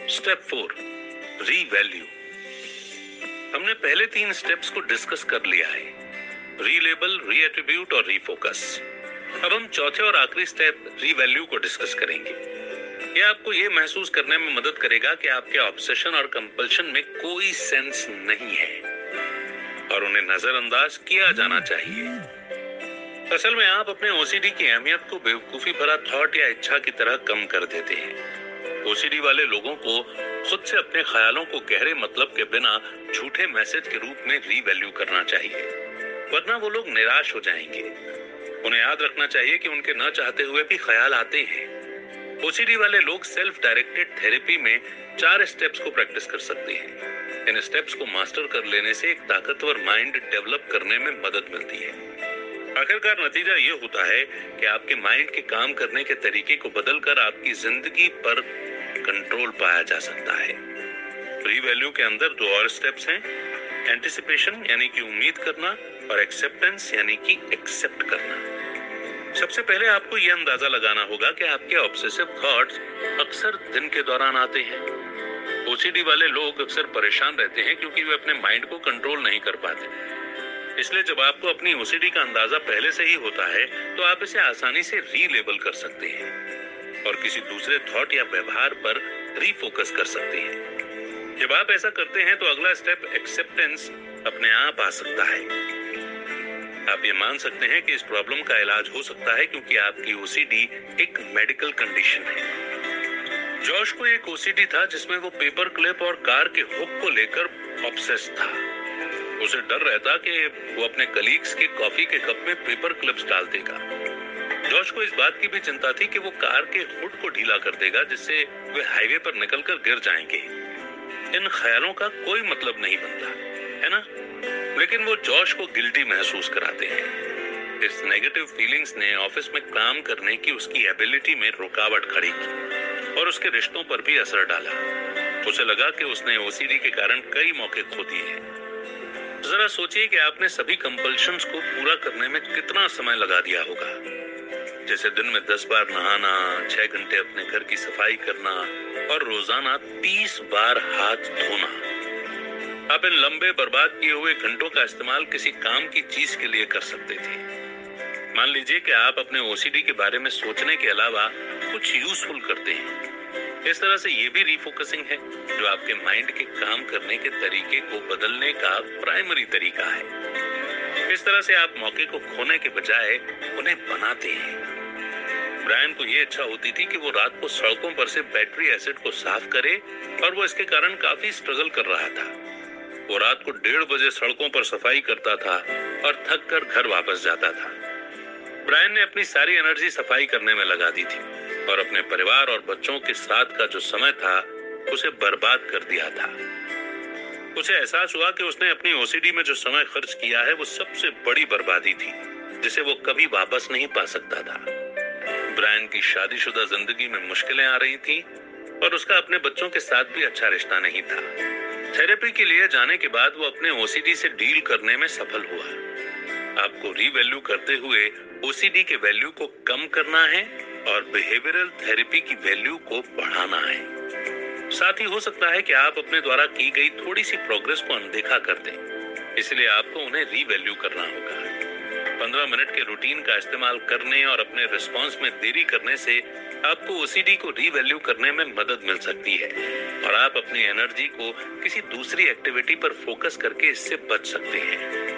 Step 4, revalue. हमने पहले 3 steps को डिस्कस कर लिया है, रीलेबल, रीएट्रीब्यूट और रीफोकस। अब हम चौथे और आखिरी स्टेप रीवैल्यू को डिस्कस करेंगे। यह आपको यह महसूस करने में मदद करेगा कि आपके ऑब्सेशन और कंपल्शन में कोई सेंस नहीं है और उन्हें नजरअंदाज किया जाना चाहिए। असल में आप अपने ओसीडी की अहमियत को बेवकूफी भरा थॉट या इच्छा की तरह कम कर देते हैं। ओसीडी वाले लोगों को खुद से अपने ख्यालों को गहरे मतलब के बिना झूठे मैसेज के रूप में रीवैल्यू करना चाहिए, वरना वो लोग निराश हो जाएंगे। उन्हें याद रखना चाहिए कि उनके न चाहते हुए भी ख्याल आते हैं। ओसीडी वाले लोग सेल्फ डायरेक्टेड थेरेपी में 4 स्टेप्स को प्रैक्टिस कर सकते हैं। इन स्टेप्स को मास्टर कर लेने से एक ताकतवर माइंड डेवलप करने में मदद मिलती है। आखिरकार नतीजा ये होता है कि आपके माइंड के काम करने के तरीके को बदलकर आपकी जिंदगी पर कंट्रोल पाया जा सकता है। रीवैल्यू के अंदर 2 और स्टेप्स हैं, एंटिसिपेशन यानी कि उम्मीद करना और एक्सेप्टेंस यानी कि एक्सेप्ट करना। सबसे पहले आपको यह अंदाजा लगाना होगा कि आपके ऑब्सेसिव थॉट्स अक्सर दिन के दौरान आते हैं। ओसीडी वाले लोग अक्सर परेशान रहते हैं क्योंकि वे अपने माइंड को कंट्रोल नहीं कर पाते। इसलिए जब आपको अपनी ओसीडी का अंदाजा पहले से ही होता है तो आप इसे आसानी से रीलेबल कर सकते हैं और किसी दूसरे थॉट या व्यवहार पर रीफोकस कर सकते हैं। जब आप ऐसा करते हैं तो अगला स्टेप एक्सेप्टेंस अपने आप आ सकता है। आप ये मान सकते हैं कि इस प्रॉब्लम का इलाज हो सकता है क्योंकि आपकी ओसीडी एक मेडिकल कंडीशन है। जॉश को एक ओसीडी था जिसमें वो पेपर क्लिप और कार के हुक को लेकर ऑब्सेस्ड था। उसे डर रहता कि वो अपने कलीग्स के कॉफी के कप में पेपर क्लिप्स डाल देगा। जॉश को इस बात की भी चिंता थी कि वो कार के हुड को ढीला कर देगा जिससे वे हाईवे पर निकलकर गिर जाएंगे। इन ख्यालों का कोई मतलब नहीं बनता, है ना? लेकिन वो जॉश को गिल्टी महसूस कराते हैं। इस नेगेटिव फीलिंग्स ने ऑफिस में काम करने की उसकी एबिलिटी में रुकावट खड़ी की और उसके रिश्तों पर भी असर डाला। उसे लगा कि उसने ओसीडी के कारण कई मौके खो दिए हैं। जरा सोचिए कि आपने सभी कंपल्शंस को पूरा करने में कितना समय लगा दिया होगा, जैसे दिन में 10 बार नहाना, 6 घंटे अपने घर की सफाई करना और रोजाना 30 बार हाथ धोना। आप इन लंबे बर्बाद किए हुए घंटों का इस्तेमाल किसी काम की चीज के लिए कर सकते थे। मान लीजिए कि आप अपने ओसीडी के बारे में सोचने के अलावा कुछ यूजफुल करते हैं। इस तरह से ये भी रीफोकसिंग है जो आपके माइंड के काम करने के तरीके को बदलने का प्राइमरी तरीका है। इस तरह से आप मौके को खोने के बजाय उन्हें बनाते हैं। ब्रायन को ये इच्छा होती थी कि वो रात को सड़कों पर से बैटरी एसिड को साफ करे और वो इसके कारण काफी स्ट्रगल कर रहा था। वो रात को 1:30 बजे सड़कों पर सफाई करता था और थक कर घर वापस जाता था। ब्रायन ने अपनी सारी एनर्जी सफाई करने में लगा दी थी और अपने परिवार और बच्चों के साथ का जो समय था उसे बर्बाद कर दिया था। उसे एहसास हुआ कि उसने अपनी ओसीडी में जो समय खर्च किया है वो सबसे बड़ी बर्बादी थी जिसे वो कभी वापस नहीं पा सकता था। ब्रायन की शादीशुदा जिंदगी में मुश्किलें आ रही थी और उसका अपने बच्चों के साथ भी अच्छा रिश्ता नहीं था। थेरेपी के लिए जाने के बाद वो अपने ओसीडी से डील करने में सफल हुआ। आपको रीवैल्यू करते हुए ओसीडी के वैल्यू को कम करना है और बिहेवियरल थेरेपी की वैल्यू को बढ़ाना है। साथ ही हो सकता है कि आप अपने द्वारा की गई थोड़ी सी प्रोग्रेस को अनदेखा कर दें, इसलिए आपको उन्हें रीवैल्यू करना होगा। 15 मिनट के रूटीन का इस्तेमाल करने और अपने रिस्पॉन्स में देरी करने से आपको ओसीडी को रीवैल्यू करने में मदद मिल सकती है और आप अपनी एनर्जी को किसी दूसरी एक्टिविटी पर फोकस करके इससे बच सकते हैं।